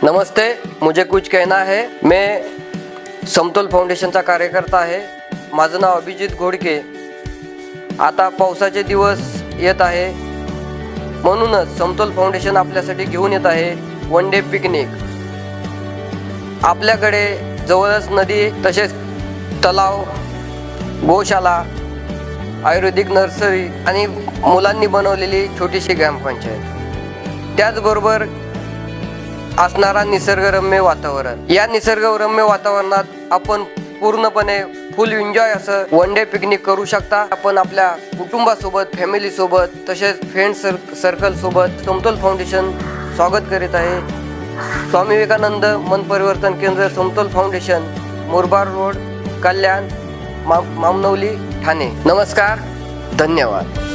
नमस्ते, मुझे कुछ कहना है। मैं समतोल फाउंडेशनचा कार्यकर्ता आहे। माझं नाव अभिजित घोडके। आता पावसाचे दिवस येत आहे, म्हणूनच समतोल फाउंडेशन आपल्यासाठी घेऊन येत आहे वन डे पिकनिक। आपल्याकडे जवळच नदी, तसेच तलाव, गोशाला, आयुर्वेदिक नर्सरी आणि मुलांनी बनवलेली छोटीशी ग्रामपंचायत, त्याचबरोबर असणारा निसर्गरम्य वातावरण। या निसर्गरम्य वातावरणात आपण पूर्णपणे फुल एन्जॉय असं वन डे पिकनिक करू शकता। आपण आपल्या कुटुंबासोबत, फॅमिली सोबत, तसेच फ्रेंड सर्कल सोबत समतोल फाउंडेशन स्वागत करीत आहे। स्वामी विवेकानंद मन परिवर्तन केंद्र, समतोल फाउंडेशन, मुरबाड रोड, कल्याण, मामनवली, ठाणे। नमस्कार, धन्यवाद।